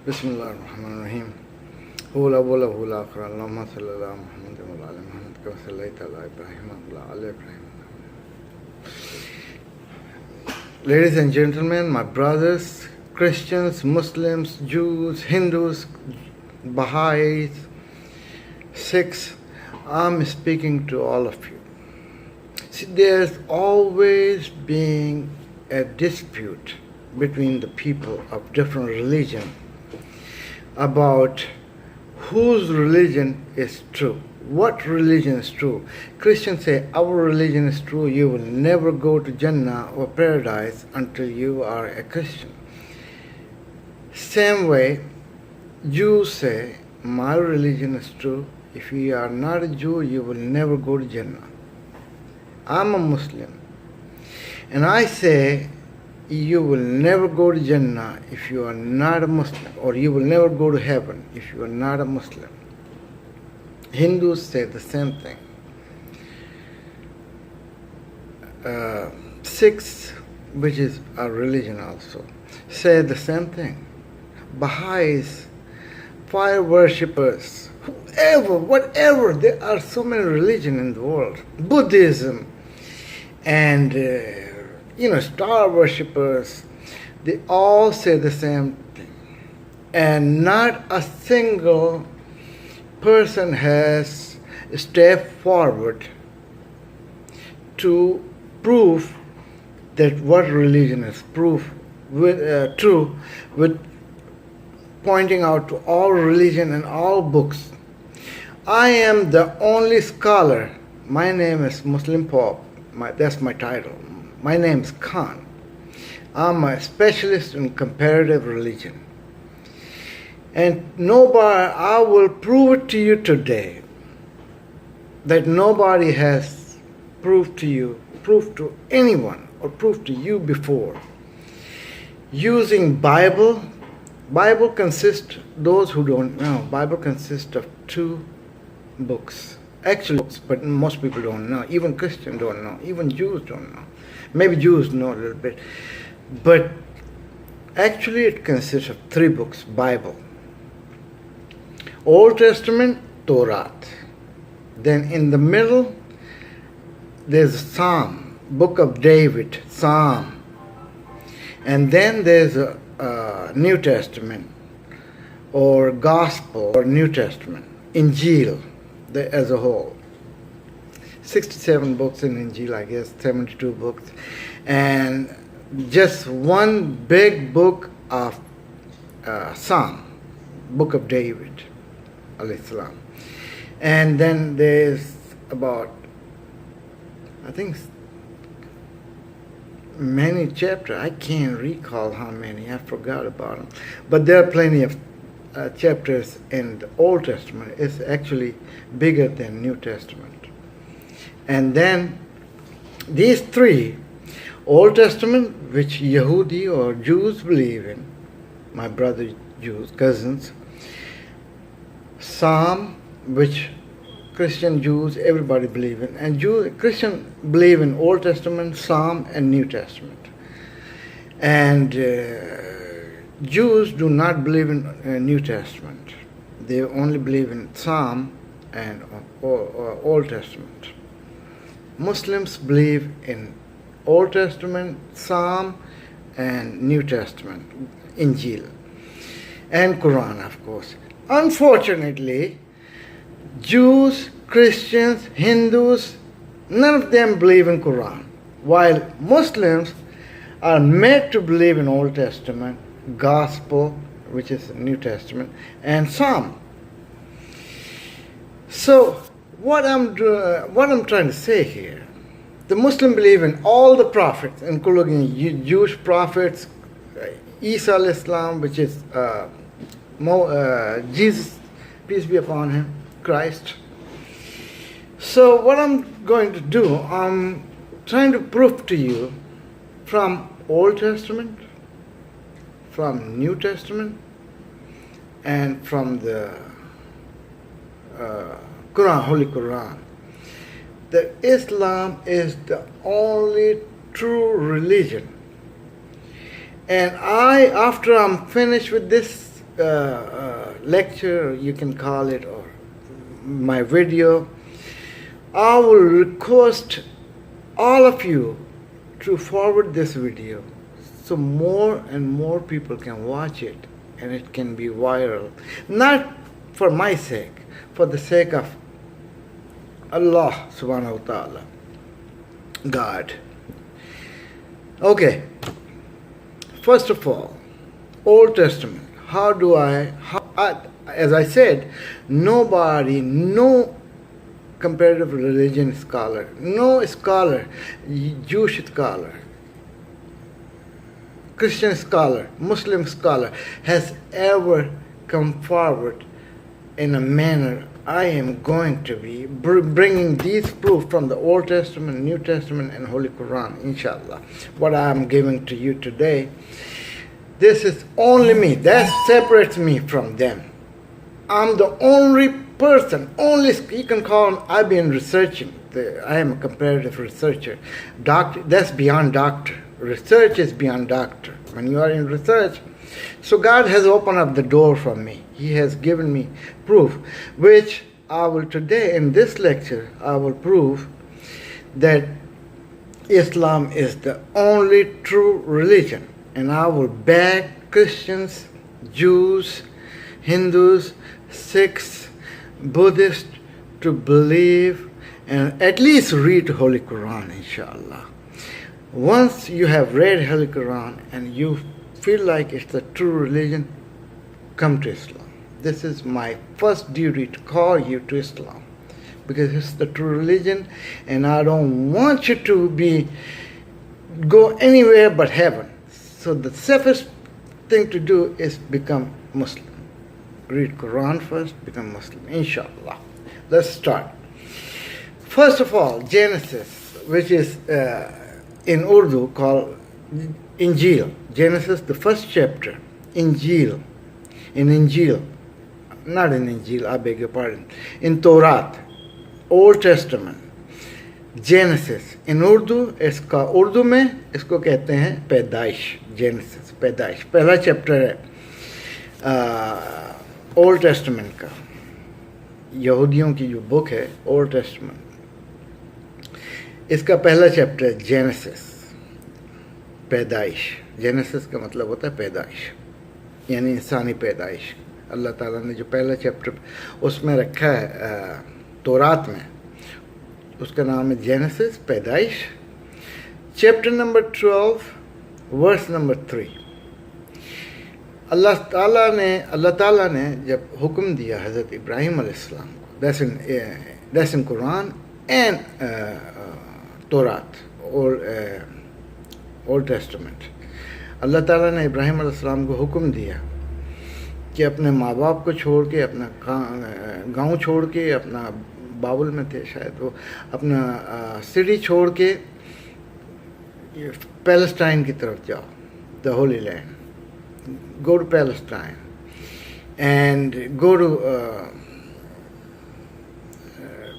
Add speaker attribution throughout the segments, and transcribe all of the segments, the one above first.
Speaker 1: Bismillahirrahmanirrahim. Hula wula hula akhra. Allahumma salli ala Muhammad wa ala Muhammad kama sallaita ala Ibrahim wa ala Ibrahim. Ladies and gentlemen, my brothers, Christians, Muslims, Jews, Hindus, Baha'is, Sikhs, I'm speaking to all of you. See, there's always been a dispute between the people of different religion about whose religion is true. What religion is true? Christians say, our religion is true. You will never go to Jannah or paradise until you are a Christian. Same way, Jews say, my religion is true. If you are not a Jew, you will never go to Jannah. I'm a Muslim. And I say, you will never go to Jannah if you are not a Muslim, or you will never go to heaven if you are not a Muslim. Hindus say the same thing. Sikhs, which is a religion also, say the same thing. Baha'is, fire worshippers, whoever, whatever, there are so many religions in the world. Buddhism and star worshippers, they all say the same thing. And not a single person has stepped forward to prove that what religion is true with pointing out to all religion and all books. I am the only scholar. My name is Muslim Pope. That's my title. My name is Khan. I'm a specialist in comparative religion. And I will prove it to you today that nobody has proved to anyone or proved to you before. Using Bible consists, those who don't know, Bible consists of 2 books. Actually, books, but most people don't know. Even Christians don't know. Even Jews don't know. Maybe Jews know a little bit. But actually it consists of 3 books, Bible. Old Testament, Torah. Then in the middle, there's Psalm, Book of David, Psalm. And then there's a New Testament, or Gospel, or New Testament, Injil, as a whole. 67 books in Injil, I guess, 72 books. And just one big book of Psalm, Book of David, alayhi salam. And then there's about, I think, many chapters. I can't recall how many. I forgot about them. But there are plenty of chapters in the Old Testament. It's actually bigger than New Testament. And then these 3, Old Testament, which Yehudi or Jews believe in, my brother Jews, cousins, Psalm, which Christian Jews, everybody believe in, and Christian believe in Old Testament, Psalm, and New Testament. And Jews do not believe in New Testament. They only believe in Psalm and Old Testament. Muslims believe in Old Testament, Psalm, and New Testament, Injil, and Quran, of course. Unfortunately, Jews, Christians, Hindus, none of them believe in Quran, while Muslims are made to believe in Old Testament, Gospel, which is New Testament, and Psalm. So, what I'm trying to say here, the Muslim believe in all the prophets, including Jewish prophets, Isa al-Islam, which is Jesus, peace be upon him, Christ. So what I'm going to do, I'm trying to prove to you from Old Testament, from New Testament, and from the Quran, Holy Quran, that Islam is the only true religion. And after I'm finished with this lecture, you can call it, or my video, I will request all of you to forward this video so more and more people can watch it and it can be viral. Not for my sake, for the sake of Allah subhanahu wa ta'ala, God. Okay, first of all, Old Testament. As I said, nobody, no comparative religion scholar, no scholar, Jewish scholar, Christian scholar, Muslim scholar has ever come forward in a manner I am going to be bringing these proof from the Old Testament, New Testament, and Holy Quran, inshallah. What I am giving to you today, this is only me. That separates me from them. I'm the only person, you can call me, I've been researching. I am a comparative researcher. Doctor, that's beyond doctor. Research is beyond doctor. When you are in research, so God has opened up the door for me. He has given me proof, which I will today in this lecture, I will prove that Islam is the only true religion. And I will beg Christians, Jews, Hindus, Sikhs, Buddhists to believe and at least read Holy Quran, inshallah. Once you have read Holy Quran and you feel like it's the true religion, come to Islam. This is my first duty, to call you to Islam, because it's the true religion, and I don't want you to go anywhere but heaven. So the safest thing to do is become Muslim. Read Quran first, become Muslim, inshallah. Let's start. First of all, Genesis, which is in Urdu called Injil. Genesis, the first chapter. Injil. In Injil. Not in Injil, I beg your pardon. In Torah, Old Testament. Genesis. In Urdu, Urdu में इसको कहते हैं पैदाइश. Genesis, पैदाइश. पहला chapter है old testament का. यहूदियों की जो बुक है ओल्ड टेस्टामेंट, इसका पहला चैप्टर है जेनेसिस, पैदाइश. जेनेसिस का मतलब होता है पैदाइश, यानी इंसानी पैदाइश. अल्लाह ताला ने जो पहला चैप्टर उसमें रखा है तौरात में, उसका नाम है जेनेसिस, पैदाइश. Chapter number 12 verse number 3. Allah ताला ने जब हुक्म दिया हज़रत इब्राहिम अलैहिस्सलाम को, that's in Quran and Torah, Old Testament. अल्लाह ताला ने इब्राहिम अलैहिस्सलाम को हुक्म दिया कि अपने माँ बाप को छोड़ के, अपना गांव छोड़ के, अपना बाबुल में थे शायद वो, अपना सिटी छोड़ के पैलेस्टाइन की तरफ जाओ, the Holi land. Go to Palestine and go to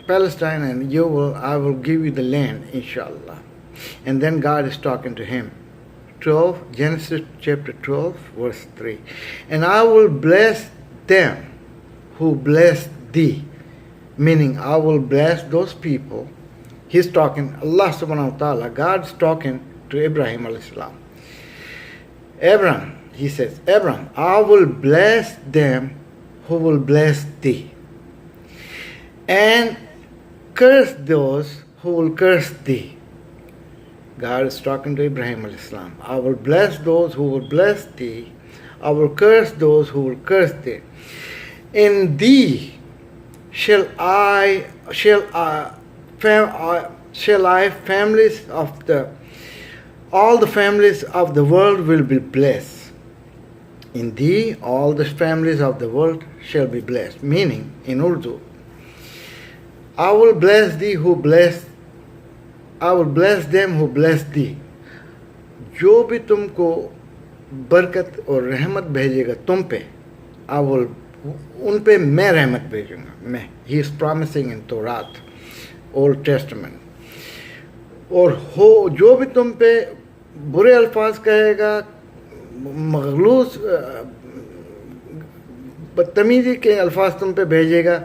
Speaker 1: Palestine, and I will give you the land, inshallah. And then God is talking to him. Genesis chapter 12, verse 3. And I will bless them who bless thee. Meaning, I will bless those people. He's talking, Allah subhanahu wa ta'ala, God's talking to Ibrahim alayhi salam. Abraham, he says, Abraham, I will bless them who will bless thee, and curse those who will curse thee. God is talking to Ibrahim alayhi salam. I will bless those who will bless thee. I will curse those who will curse thee. In thee shall all the families of the world will be blessed. In thee, all the families of the world shall be blessed. Meaning, in Urdu, I will bless them who bless thee. जो भी तुमको बरकत और रहमत भेजेगा तुम पे, उन पे मैं रहमत भेजूंगा. मैं. He is promising in Torah, Old Testament. और जो भी तुम पे बुरे अल्फाज कहेगा, मगलूस बदतमीजी के अल्फाज तुम पे भेजेगा,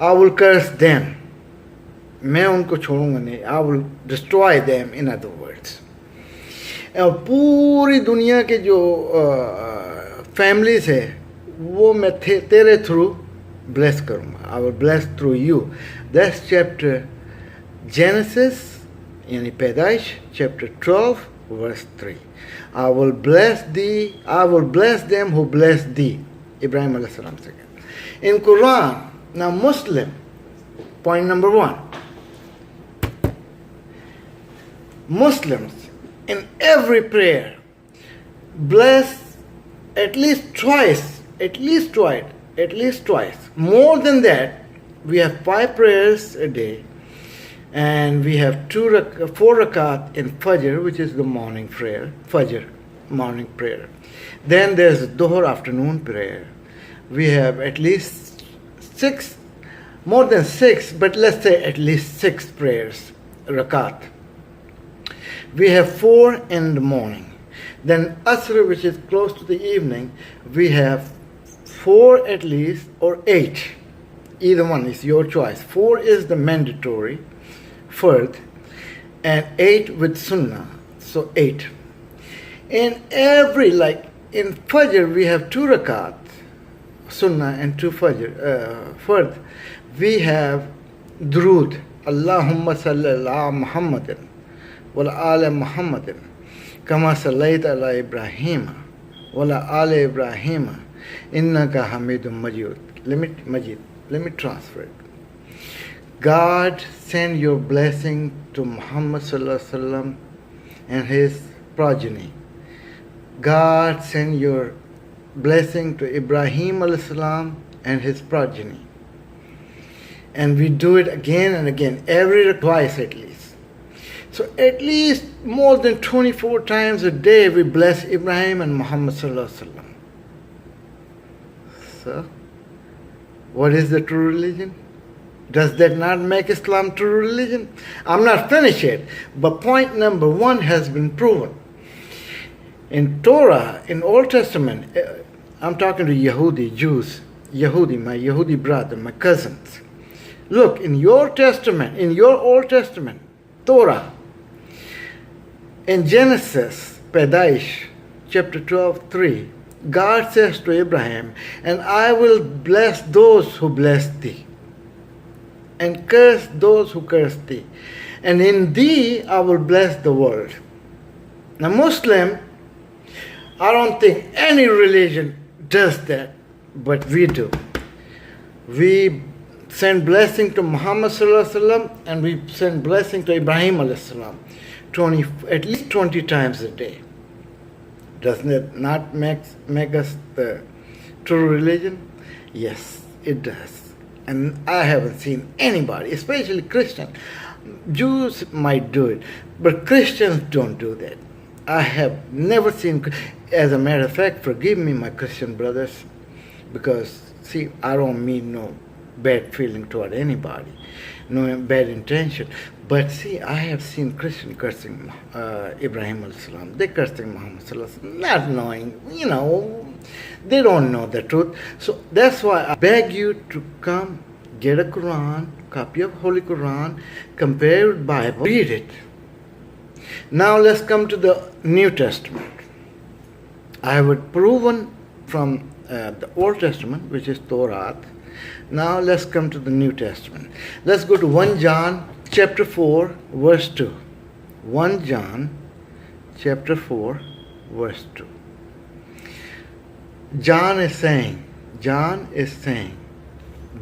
Speaker 1: आई विल कर्स देम, मैं उनको छोड़ूंगा नहीं, I will destroy them, in other words. पूरी दुनिया के जो फैमिलीज है वो मैं तेरे थ्रू ब्लेस करूँगा, I will bless through you. That's chapter genesis यानी पैदाइश chapter 12 verse 3. I will bless thee, I will bless them who bless thee. Ibrahim alayhi salam said. In Quran, now Muslim, point number 1. Muslims in every prayer bless at least twice. More than that, we have 5 prayers a day. And we have 4 rakat in Fajr, which is the morning prayer, Fajr, morning prayer. Then there's Dhuhr, afternoon prayer. We have at least 6, more than 6, but let's say at least 6 prayers, rakat. We have 4 in the morning. Then Asr, which is close to the evening, we have 4 at least, or 8. Either one is your choice. 4 is the mandatory, Fard, and 8 with Sunnah, so 8. In every, like in Fajr, we have 2 rakat, Sunnah, and 2 Fard. We have Durood, Allahumma salli ala Muhammadin, wa ala Muhammadin, kama sallaita ala Ibrahim, wa ala Ibrahim, innaka hamidun majid. Let me transfer it. God, send your blessing to Muhammad sallallahu alaihi wasallam and his progeny. God, send your blessing to Ibrahim alayhi salam and his progeny. And we do it again and again, twice at least. So at least more than 24 times a day we bless Ibrahim and Muhammad sallallahu alaihi wasallam. So, what is the true religion? Does that not make Islam true religion? I'm not finished yet, but point number 1 has been proven. In Torah, in Old Testament, I'm talking to Yehudi, Jews, my Yehudi brother, my cousins. Look, in your Testament, in your Old Testament, Torah, in Genesis, Pedaish, chapter 12:3, God says to Abraham, and I will bless those who bless thee, and curse those who curse thee. And in thee I will bless the world. Now Muslim, I don't think any religion does that, but we do. We send blessing to Muhammad sallallahu alaihi wasallam, and we send blessing to Ibrahim alayhi salam at least 20 times a day. Doesn't it not make us the true religion? Yes, it does. And I haven't seen anybody, especially Christians. Jews might do it, but Christians don't do that. I have never seen, as a matter of fact, forgive me, my Christian brothers, because, see, I don't mean no bad feeling toward anybody, no bad intention. But see, I have seen Christians cursing Ibrahim alayhi salam. They cursing Muhammad sallallahu alaihi wasallam, not knowing, they don't know the truth. So that's why I beg you to come, get a Quran, copy of Holy Quran, compare with Bible, read it. Now let's come to the New Testament. I have it proven from the Old Testament, which is Torah. Now let's come to the New Testament. Let's go to 1 John chapter 4, verse 2. 1 John chapter 4, verse 2. John is saying,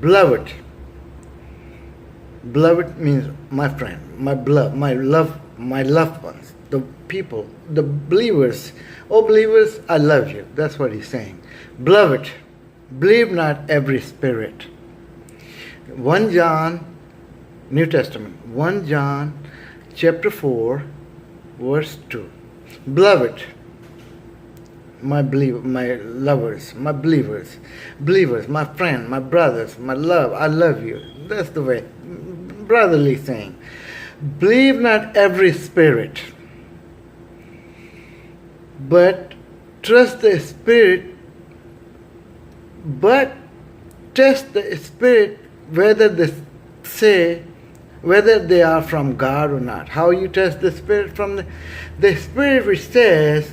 Speaker 1: beloved. Beloved means my friend, my beloved, my loved ones, the people, the believers. Oh, believers, I love you. That's what he's saying. Beloved, believe not every spirit. 1 John, New Testament, 1 John chapter 4, verse 2. Beloved, my lovers, my believers, my friend, my brothers, my love, I love you. That's the way, brotherly thing. Believe not every spirit, but trust the spirit, but test the spirit whether whether they are from God or not. How you test the spirit? From the spirit which says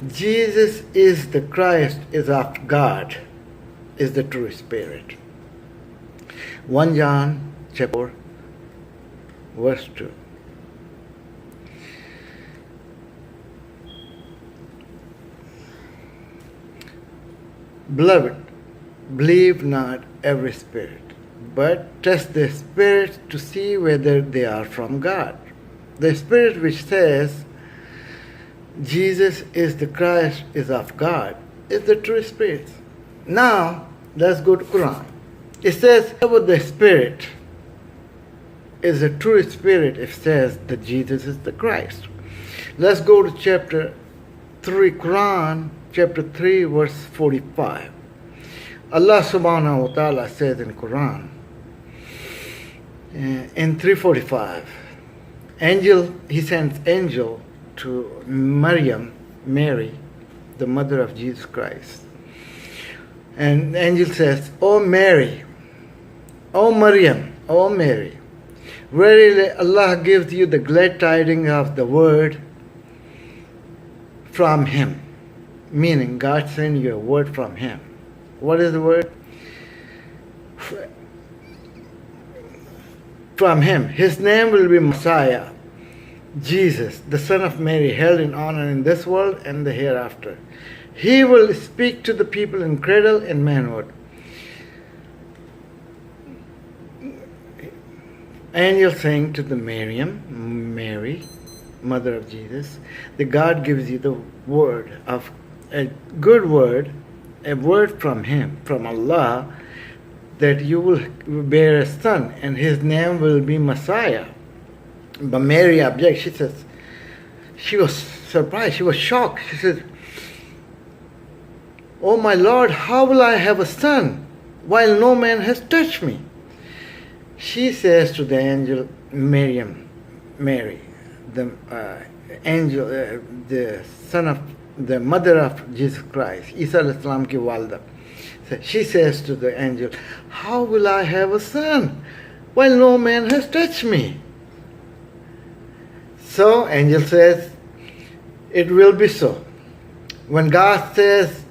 Speaker 1: Jesus is the Christ, is of God, is the true spirit. 1 John chapter 4, verse 2. Beloved, believe not every spirit, but test the spirits to see whether they are from God. The spirit which says Jesus is the Christ, is of God, is the true spirit. Now, let's go to Quran. It says, whatever the spirit is a true spirit, it says that Jesus is the Christ. Let's go to chapter 3, Quran, chapter 3, verse 45. Allah subhanahu wa ta'ala says in Quran, in 345, he sends angel to Maryam, Mary, the mother of Jesus Christ. And the angel says, "O Mary, O Maryam, O Mary, verily Allah gives you the glad tidings of the word from Him." Meaning, God sent you a word from Him. What is the word? From Him. His name will be Messiah, Jesus, the Son of Mary, held in honor in this world and the hereafter. He will speak to the people in cradle and manhood. Angel saying to the Mary, mother of Jesus, that God gives you the word of a good word, a word from Him, from Allah, that you will bear a son and his name will be Messiah. But Mary objects. She says, she was surprised, she was shocked. She said, "Oh my Lord, how will I have a son while no man has touched me?" She says to the angel Mary, the angel, the son of the mother of Jesus Christ, Isa al-Islam ki walda. She says to the angel, "How will I have a son while no man has touched me?" So angel says, "It will be so." When God says,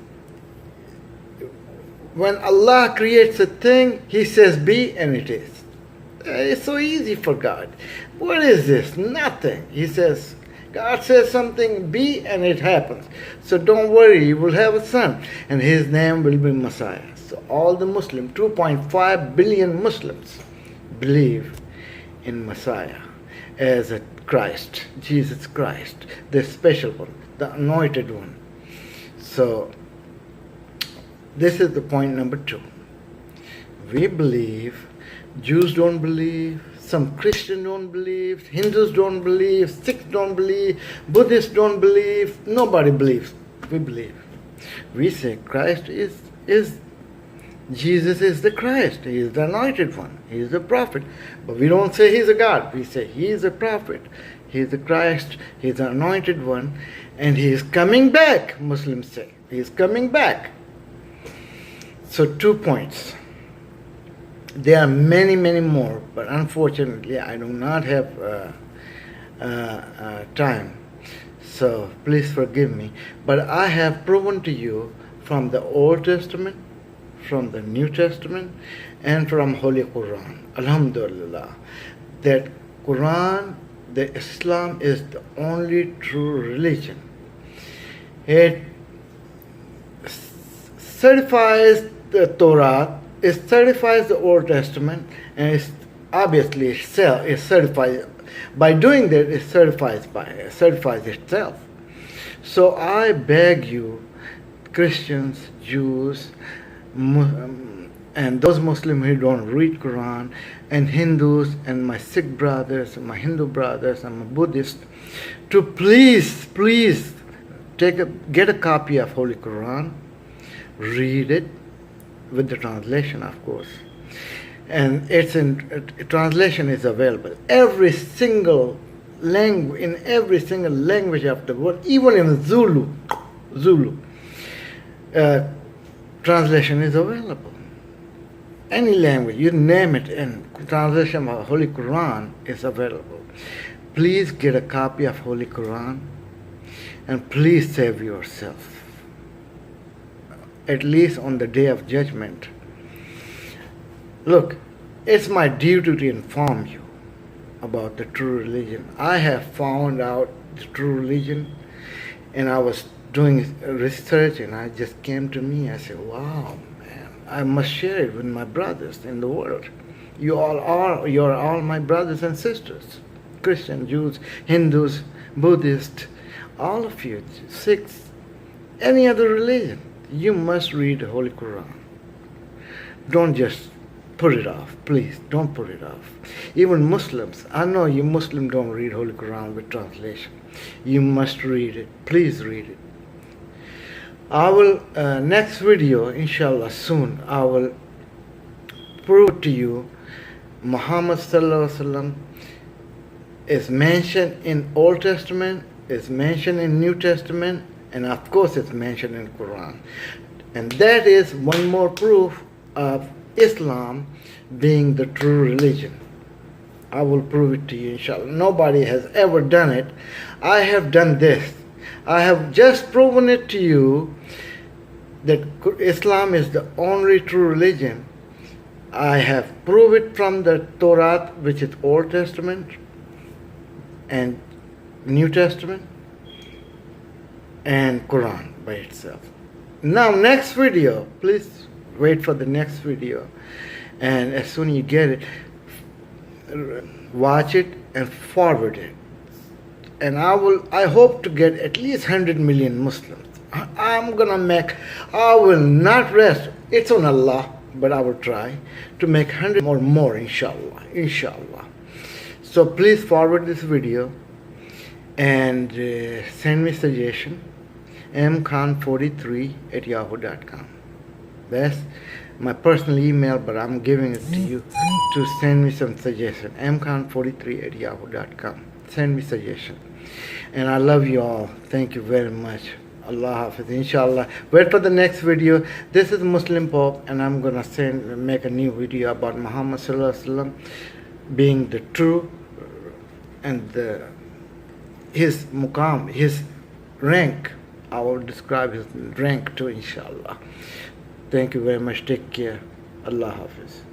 Speaker 1: when Allah creates a thing, He says be and it is. It's so easy for God. What is this? Nothing. He says, God says something, be, and it happens. So don't worry, you will have a son, and his name will be Messiah. So all the Muslims, 2.5 billion Muslims, believe in Messiah as a Christ, Jesus Christ, the special one, the anointed one. So this is the point number 2. We believe, Jews don't believe, some Christians don't believe, Hindus don't believe, Sikhs don't believe, Buddhists don't believe, nobody believes. We believe. We say Christ is Jesus is the Christ. He is the anointed one. He is the prophet. But we don't say He's a God. We say He is a prophet. He is the Christ. He is the anointed one. And He is coming back, Muslims say. He is coming back. So 2 points. There are many, many more, but unfortunately I do not have time. So please forgive me. But I have proven to you from the Old Testament, from the New Testament, and from Holy Quran, Alhamdulillah, that Quran, the Islam is the only true religion. It certifies the Torah, it certifies the Old Testament, and it's obviously itself is certified. By doing that, it certifies itself. So I beg you, Christians, Jews, and those Muslims who don't read Quran, and Hindus, and my Sikh brothers, and my Hindu brothers, and my Buddhists, to please get a copy of Holy Quran, read it, with the translation, of course. And translation is available. Every single language, in every single language of the world, even in Zulu, translation is available. any language, you name it, and translation of Holy Quran is available. Please get a copy of Holy Quran and please save yourself. At least on the day of judgment. Look, it's my duty to inform you about the true religion. I have found out the true religion, and I was doing research, and I just came to me. I said, wow, man, I must share it with my brothers in the world. You're all my brothers and sisters. Christians, Jews, Hindus, Buddhists, all of you, Sikhs, any other religion. You must read the Holy Quran. Don't just put it off. Please, don't put it off. Even Muslims, I know you Muslims don't read Holy Quran with translation. You must read it. Please read it. I will, next video, inshallah, soon, I will prove to you Muhammad Sallallahu Alaihi Wasallam is mentioned in Old Testament, is mentioned in New Testament, and of course it's mentioned in Quran. And that is one more proof of Islam being the true religion. I will prove it to you, inshallah. Nobody has ever done it. I have done this. I have just proven it to you that Islam is the only true religion. I have proved it from the Torah, which is Old Testament and New Testament, and Quran by itself. Now, next video, please wait for the next video, and as soon as you get it, watch it and forward it. And I hope to get at least 100 million Muslims. I will not rest. It's on Allah, but I will try to make 100 or more, inshallah. So please forward this video and send me suggestion, mkhan43@yahoo.com. That's my personal email, but I'm giving it to you to send me some suggestion, mkhan43@yahoo.com. Send me suggestion. And I love you all. Thank you very much. Allah Hafiz. Inshallah. Wait for the next video. This is Muslim Pope, and I'm gonna make a new video about Muhammad Sallallahu Alaihi Wasallam being the true and his muqam, his rank. I will describe his rank too, inshallah. Thank you very much. Take care. Allah Hafiz.